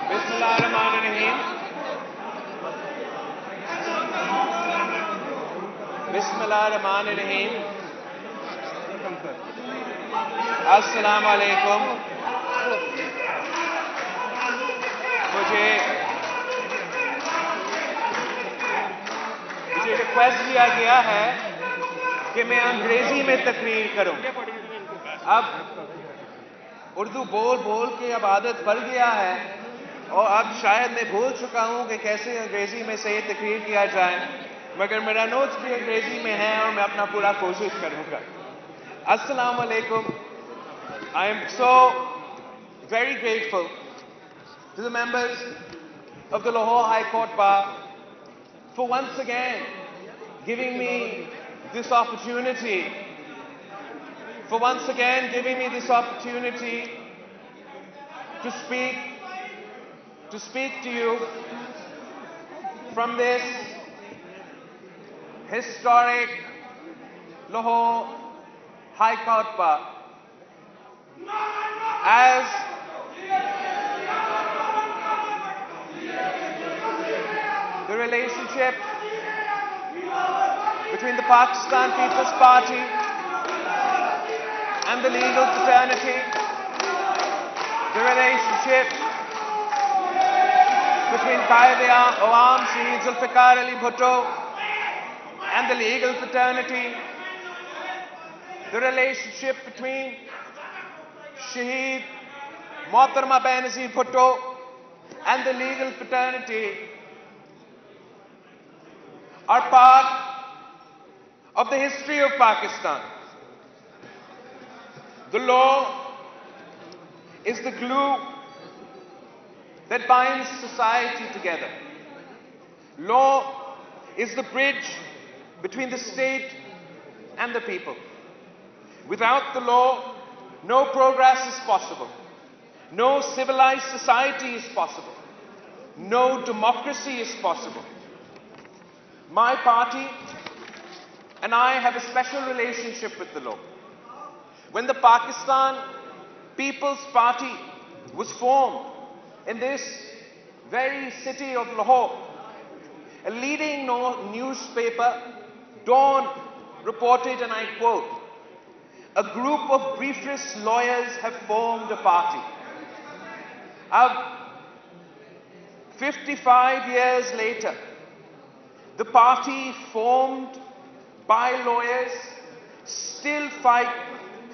Bismillahirrahmanirrahim. Bismillahirrahmanirrahim. Assalamu alaikum. मुझे request किया गया है कि मैं अंग्रेजी में तकरीर करूं। अब उर्दू बोल बोल के अब आदत पड़ गया है और अब शायद मैं भूल चुका हूं कि कैसे अंग्रेजी में से तकरीर किया जाए, मगर मेरा नोट्स भी अंग्रेजी में है और मैं अपना पूरा कोशिश करूंगा। अस्सलाम वालेकुम। I am so very grateful to the members of the Lahore High Court Bar for once again giving me this opportunity, to speak to you from this historic Lahore High Court Bar. As the relationship between the Pakistan People's Party and the legal fraternity, the relationship between Qaid-e-Awam Shaheed Zulfikar Ali Bhutto and the legal fraternity, the relationship between Shaheed Mohtarma Benazir Bhutto and the legal fraternity are part of the history of Pakistan. The law is the glue that binds society together. Law is the bridge between the state and the people. Without the law, no progress is possible. No civilized society is possible. No democracy is possible. My party and I have a special relationship with the law. When the Pakistan People's Party was formed in this very city of Lahore, a leading newspaper, Dawn, reported, and I quote, "A group of briefless lawyers have formed a party." 55 years later, the party formed by lawyers still fight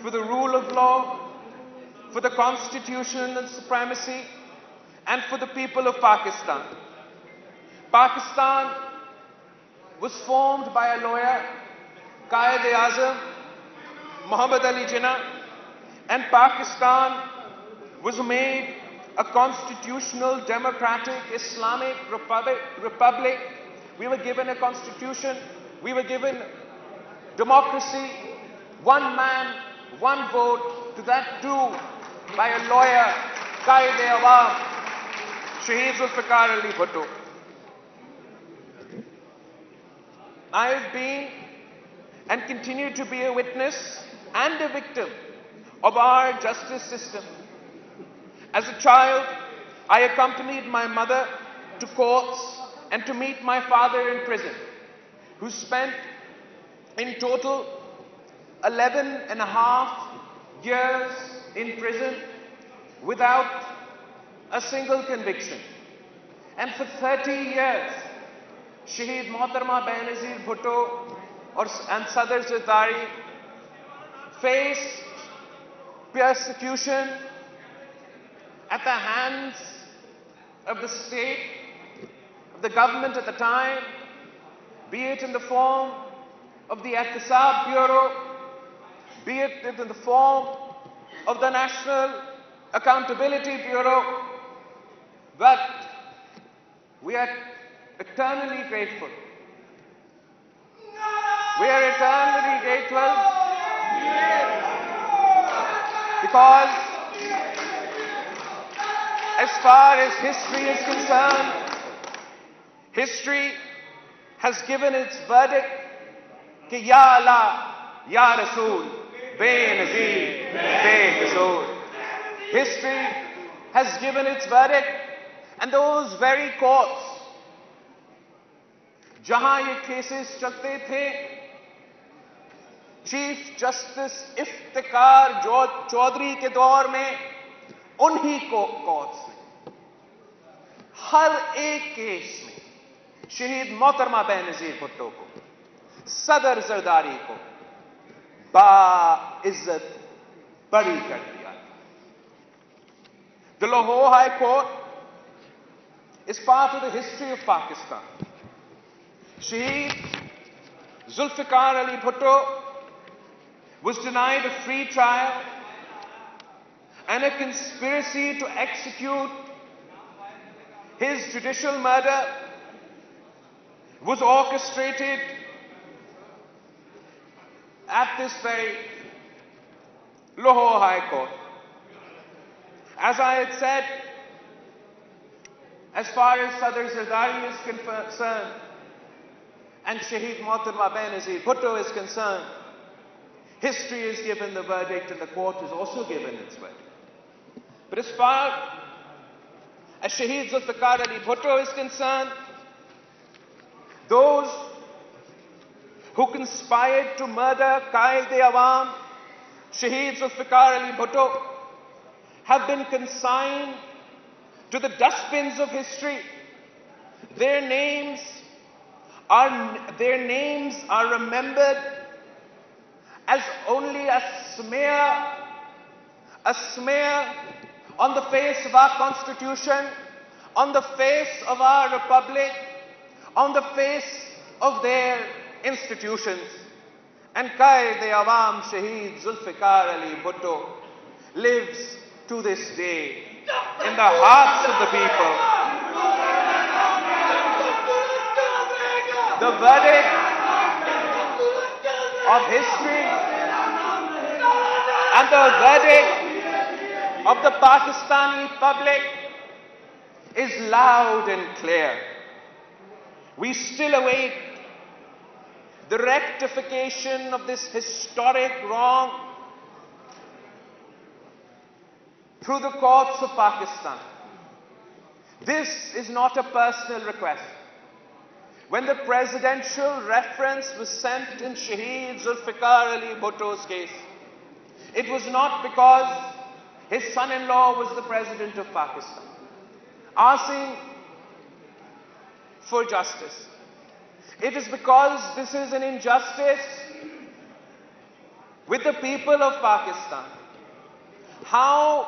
for the rule of law, for the constitutional supremacy, and for the people of Pakistan. Pakistan was formed by a lawyer, Qaid-e-Azam Muhammad Ali Jinnah, and Pakistan was made a constitutional, democratic, Islamic republic. We were given a constitution, we were given democracy, one man, one vote, to that too by a lawyer, Qaid-e-Awam Shaheed Zulfikar Ali Bhutto. I have been and continue to be a witness and a victim of our justice system. As a child, I accompanied my mother to courts and to meet my father in prison, who spent in total 11.5 years in prison without a single conviction. And for 30 years, Shaheed Mohtarma Benazir Bhutto and Sadr Zardari faced persecution at the hands of the state, of the government at the time, be it in the form of the Ihtisab Bureau, be it in the form of the National Accountability Bureau. But we are eternally grateful. We are eternally grateful because as far as history is concerned, history has given its verdict कि या अल्लाह या रसूल बेनज़ीर बेकसूर. History has given its verdict And those very courts, जहां ये cases चलते थे, chief justice Iftikhar Chaudhary के दौर में उन्हीं कोर्ट्स में हर एक केस में शहीद मोहतरमा बेनजीर भुट्टो को, सदर जरदारी को बाइज्जत बरी कर दिया। The Lahore High Court is part of the history of Pakistan. Shaheed Zulfikar Ali Bhutto was denied a free trial, and a conspiracy to execute his judicial murder was orchestrated at this very Lahore High Court. As I had said, as far as Sadr Zardari is concerned and Shaheed Mohtama Benazir Bhutto is concerned, history is given the verdict and the court is also given its verdict. But as far as Shaheed Zulfikar Ali Bhutto is concerned, those who conspired to murder Qaid-e-Awam, Shaheed Zulfikar Ali Bhutto, have been consigned to the dustbins of history. Their names are remembered as only a smear on the face of our Constitution, on the face of our Republic, on the face of their institutions. And Qaid-e-Awam Shaheed Zulfikar Ali Bhutto lives to this day in the hearts of the people. The verdict of history and the verdict of the Pakistani public is loud and clear. We still await the rectification of this historic wrong through the courts of Pakistan. This is not a personal request. When the presidential reference was sent in Shaheed Zulfikar Ali Bhutto's case, it was not because his son-in-law was the president of Pakistan asking for justice. It is because this is an injustice with the people of Pakistan. How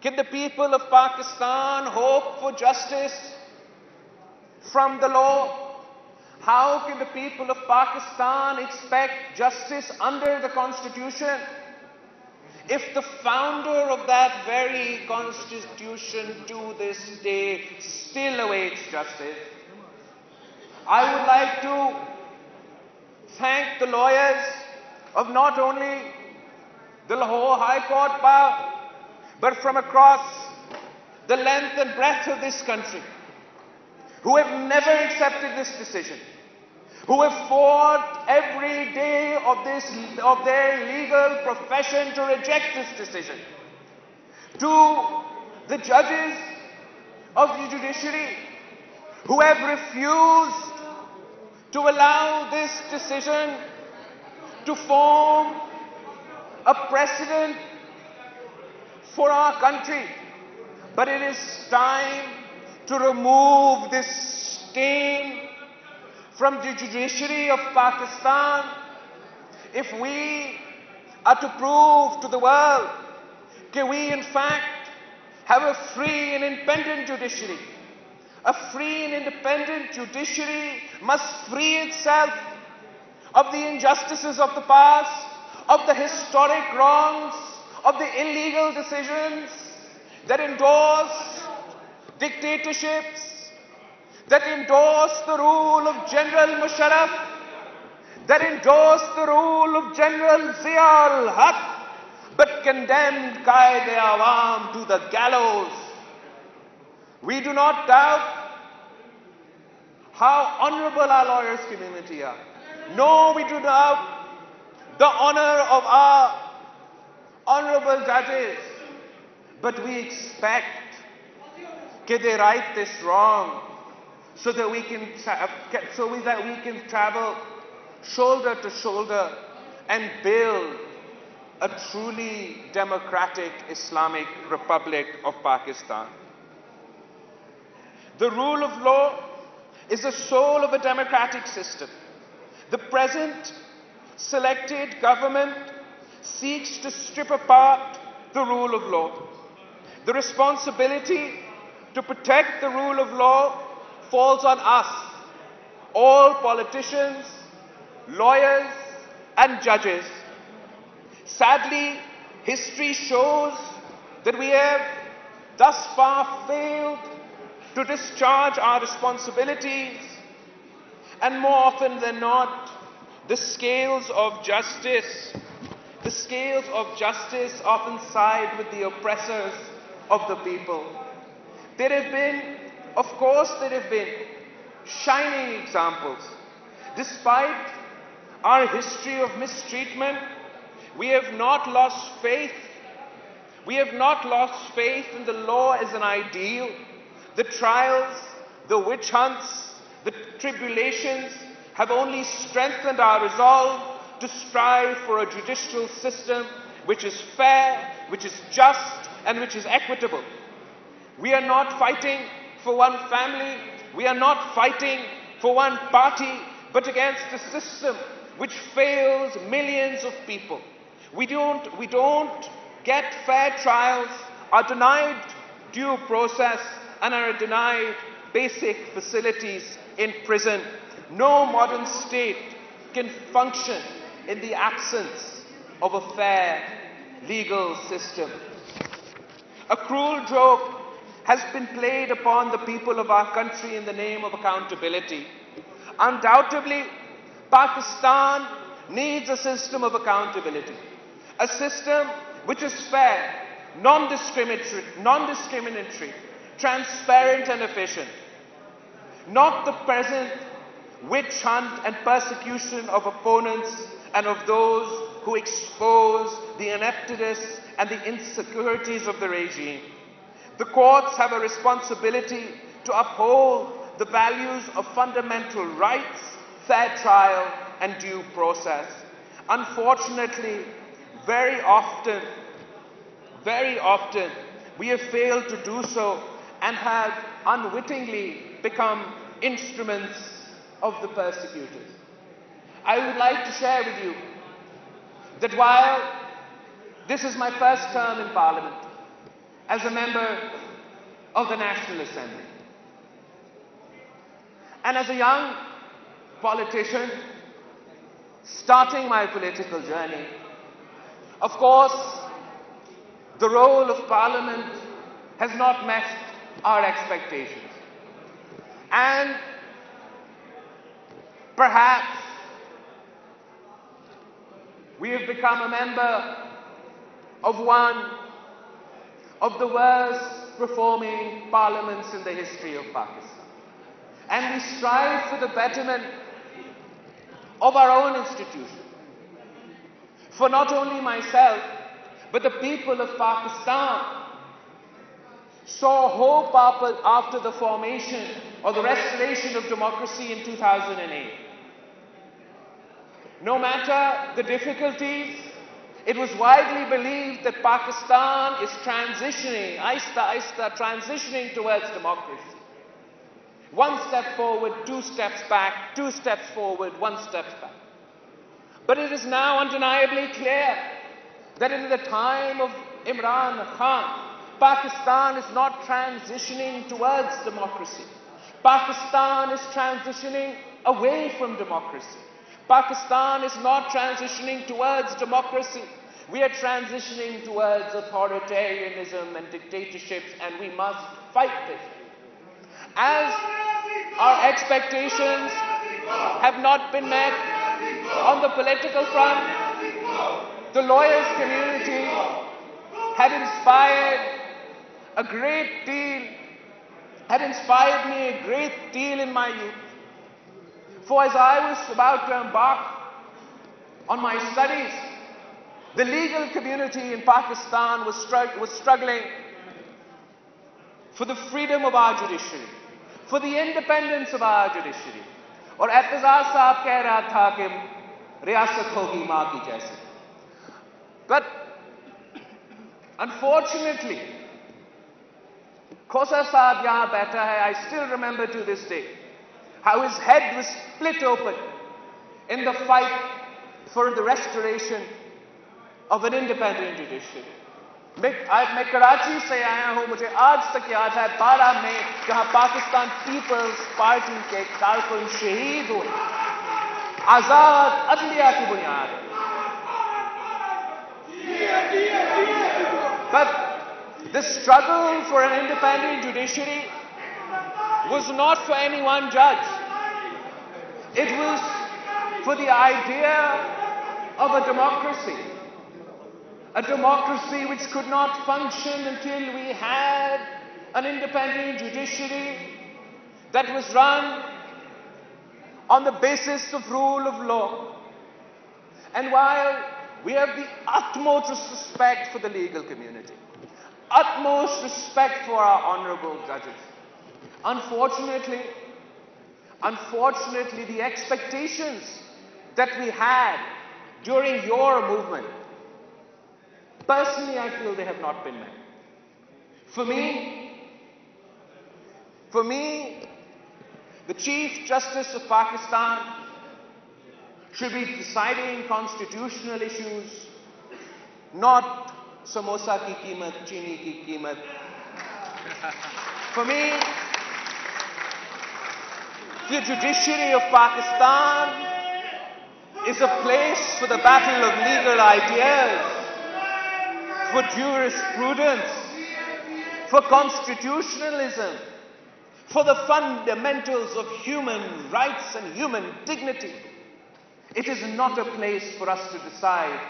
can the people of Pakistan hope for justice from the law? How can the people of Pakistan expect justice under the Constitution if the founder of that very Constitution to this day still awaits justice? I would like to thank the lawyers of not only the Lahore High Court bar, but from across the length and breadth of this country, who have never accepted this decision, who have fought every day of their legal profession to reject this decision. To the judges of the judiciary who have refused to allow this decision to form a precedent for our country. But it is time to remove this stain from the judiciary of Pakistan if we are to prove to the world that we in fact have a free and independent judiciary. A free and independent judiciary must free itself of the injustices of the past, of the historic wrongs, of the illegal decisions that endorse dictatorships, that endorse the rule of General Musharraf, that endorse the rule of General Zia-ul-Haq, but condemned Qaid-e-Awam to the gallows. We do not doubt how honorable our lawyers community are. No, we do not doubt the honor of our honorable judges. But we expect they right this wrong so that we can travel shoulder to shoulder and build a truly democratic Islamic Republic of Pakistan. The rule of law is the soul of a democratic system. The present selected government seeks to strip apart the rule of law. The responsibility to protect the rule of law falls on us, all politicians, lawyers, and judges. Sadly, history shows that we have thus far failed to discharge our responsibilities, and more often than not, the scales of justice often side with the oppressors of the people. There have been shining examples. Despite our history of mistreatment, we have not lost faith. We have not lost faith in the law as an ideal. The trials, the witch hunts, the tribulations have only strengthened our resolve to strive for a judicial system which is fair, which is just, and which is equitable. We are not fighting for one family, we are not fighting for one party, but against a system which fails millions of people. We don't get fair trials, are denied due process, and are denied basic facilities in prison. No modern state can function in the absence of a fair legal system. A cruel joke has been played upon the people of our country in the name of accountability. Undoubtedly, Pakistan needs a system of accountability. A system which is fair, non-discriminatory, transparent and efficient. Not the present witch hunt and persecution of opponents and of those who expose the ineptness and the insecurities of the regime. The courts have a responsibility to uphold the values of fundamental rights, fair trial, and due process. Unfortunately, very often, we have failed to do so and have unwittingly become instruments of the persecutors. I would like to share with you that while this is my first term in Parliament as a member of the National Assembly, and as a young politician starting my political journey, of course, the role of Parliament has not met our expectations. And perhaps we have become a member of one of the worst performing parliaments in the history of Pakistan. And we strive for the betterment of our own institution. For not only myself, but the people of Pakistan saw hope after the formation or the restoration of democracy in 2008. No matter the difficulties, it was widely believed that Pakistan is transitioning, transitioning towards democracy. One step forward, 2 steps back, 2 steps forward, 1 step back. But it is now undeniably clear that in the time of Imran Khan, Pakistan is not transitioning towards democracy. Pakistan is transitioning away from democracy. Pakistan is not transitioning towards democracy. We are transitioning towards authoritarianism and dictatorships, and we must fight this. As our expectations have not been met on the political front, the lawyers community had inspired me a great deal in my youth. For as I was about to embark on my studies, the legal community in Pakistan was struggling for the freedom of our judiciary, for the independence of our judiciary. और एतजाज साहब कह रहा था कि रियासत होगी मां की जैसी. But unfortunately, Khosa Saab yahan baitha hai. I still remember to this day how his head was split open in the fight for the restoration of an independent judiciary. मैं कराची से आया हूं, मुझे आज तक याद है 12 मई जहां पाकिस्तान पीपल्स पार्टी के कारकुन शहीद हुए आजाद अदलिया की बुनियाद. But the struggle for an independent judiciary was not for any one judge. It was for the idea of a democracy. A democracy which could not function until we had an independent judiciary that was run on the basis of rule of law. And while we have the utmost respect for the legal community, utmost respect for our honorable judges, unfortunately, the expectations that we had during your movement, personally, I feel they have not been met. For me, the Chief Justice of Pakistan should be deciding constitutional issues, not samosa ki कीमत, चीनी की कीमत. For me, the judiciary of Pakistan is a place for the battle of legal ideas, for jurisprudence, for constitutionalism, for the fundamentals of human rights and human dignity. It is not a place for us to decide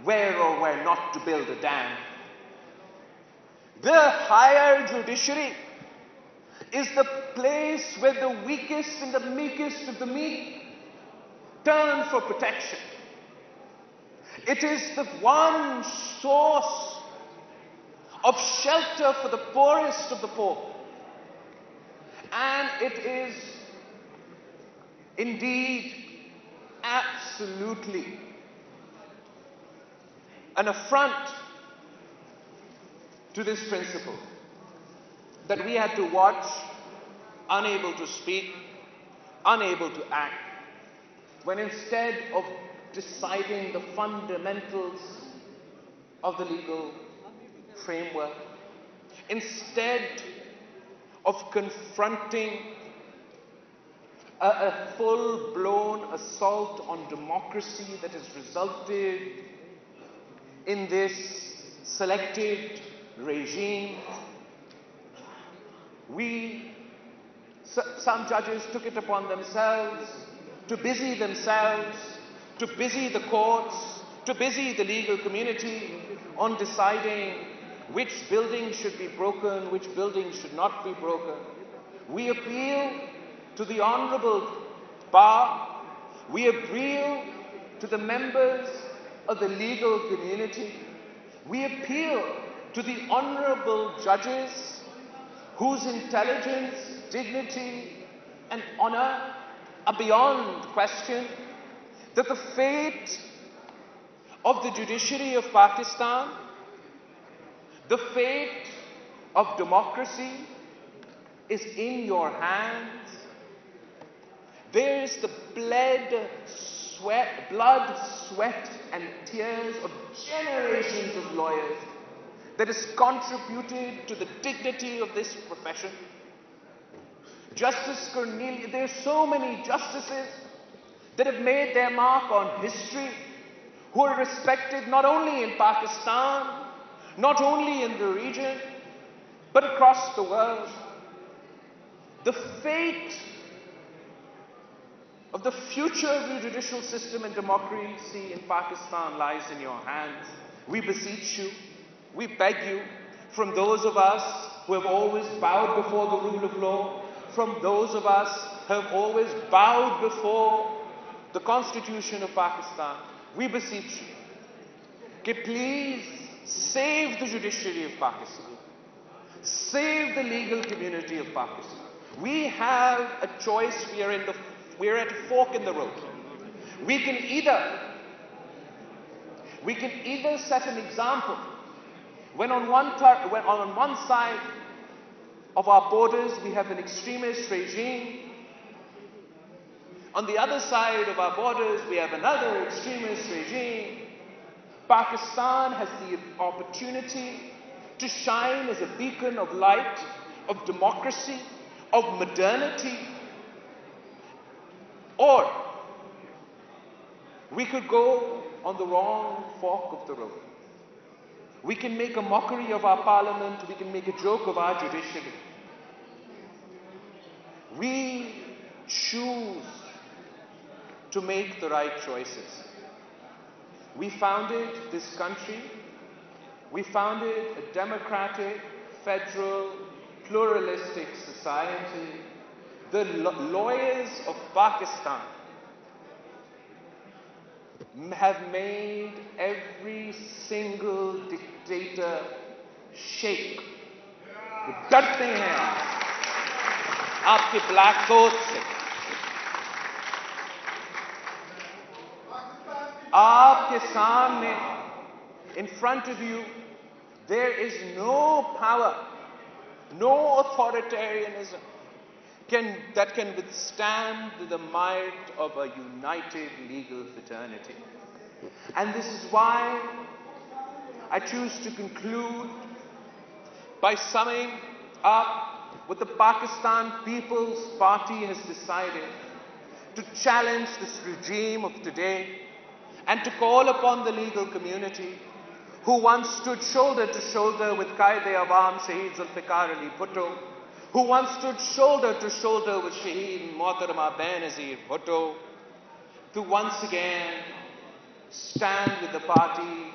where or where not to build a dam. The higher judiciary is the place where the weakest and the meekest of the meek turn for protection. It is the one source of shelter for the poorest of the poor. And it is indeed absolutely an affront to this principle that we had to watch, unable to speak, unable to act, when instead of deciding the fundamentals of the legal framework, instead of confronting a full-blown assault on democracy that has resulted in this selected regime, some judges took it upon themselves to busy themselves, to busy the courts, to busy the legal community on deciding which buildings should be broken, which buildings should not be broken. We appeal to the honorable bar. We appeal to the members of the legal community. We appeal to the honorable judges whose intelligence, dignity, and honor are beyond question, that the fate of the judiciary of Pakistan, the fate of democracy is in your hands. There is the blood, sweat, and tears of generations of lawyers that has contributed to the dignity of this profession. Justice Cornelius, there are so many justices that have made their mark on history, who are respected not only in Pakistan, not only in the region, but across the world. The fate of the future of the judicial system and democracy in Pakistan lies in your hands. We beseech you, we beg you, from those of us who have always bowed before the rule of law, from those of us who have always bowed before the Constitution of Pakistan, we beseech you, please save the judiciary of Pakistan. Save the legal community of Pakistan. We have a choice. We're at a fork in the road. We can either set an example when on one side of our borders we have an extremist regime. On the other side of our borders we have another extremist regime. Pakistan has the opportunity to shine as a beacon of light, of democracy, of modernity. Or we could go on the wrong fork of the road. We can make a mockery of our parliament. We can make a joke of our judiciary. We choose to make the right choices. We founded this country. We founded a democratic, federal, pluralistic society. The lawyers of Pakistan have made every single dictator shake. वो डरते हैं आपके black coat से. आपके सामने, in front of you, there is no power, no authoritarianism that can withstand the might of a united legal fraternity. And this is why I choose to conclude by summing up what the Pakistan People's Party has decided: to challenge this regime of today and to call upon the legal community who once stood shoulder to shoulder with Qaid-e-Awam Shaheed Zulfikar Ali Bhutto, who once stood shoulder to shoulder with Shaheed Mohtarama Benazir Bhutto, to once again stand with the party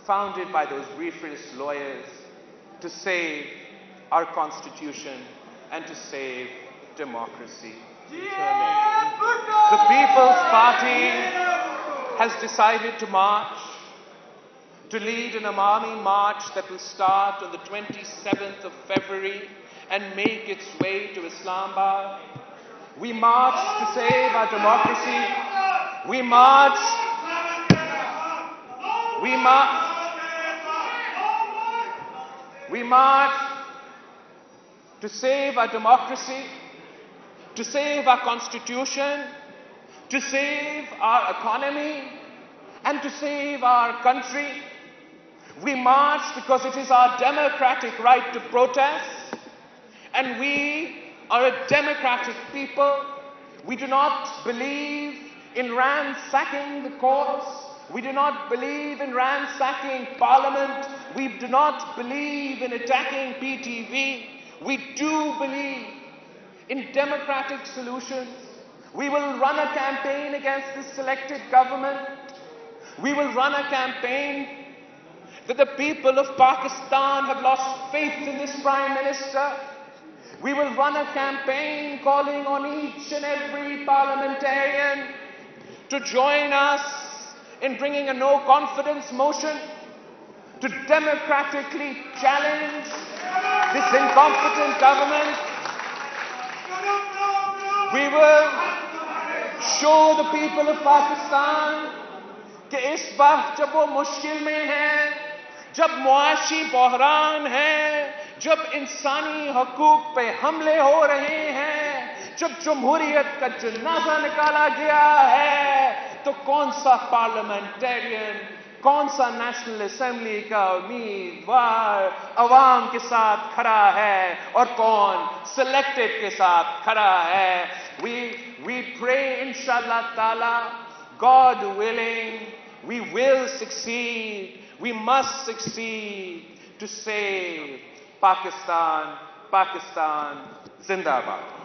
founded by those briefest lawyers to save our constitution and to save democracy. The People's Party has decided to march, to lead an Awami march that will start on the 27th of February and make its way to Islamabad. We march to save our democracy. We march to save our democracy, to save our constitution, to save our economy, and to save our country. We march because it is our democratic right to protest, and we are a democratic people. We do not believe in ransacking the courts. We do not believe in ransacking Parliament. We do not believe in attacking PTV. We do believe in democratic solutions. We will run a campaign against this selected government. We will run a campaign that the people of Pakistan have lost faith in this Prime Minister. We will run a campaign calling on each and every parliamentarian to join us in bringing a no-confidence motion to democratically challenge this incompetent government. We will show the people of Pakistan कि इस वक्त जब वो मुश्किल में हैं, जब मुआशी बहरान है, जब इंसानी हकूक पे हमले हो रहे हैं, जब जमहूरियत का जनाजा निकाला गया है, तो कौन सा पार्लियामेंटेरियन, कौन सा नेशनल असेंबली का उम्मीदवार अवाम के साथ खड़ा है और कौन सिलेक्टेड के साथ खड़ा है. We pray, inshallah ta'ala, God willing, we will succeed. We must succeed to save Pakistan. Pakistan Zindabad.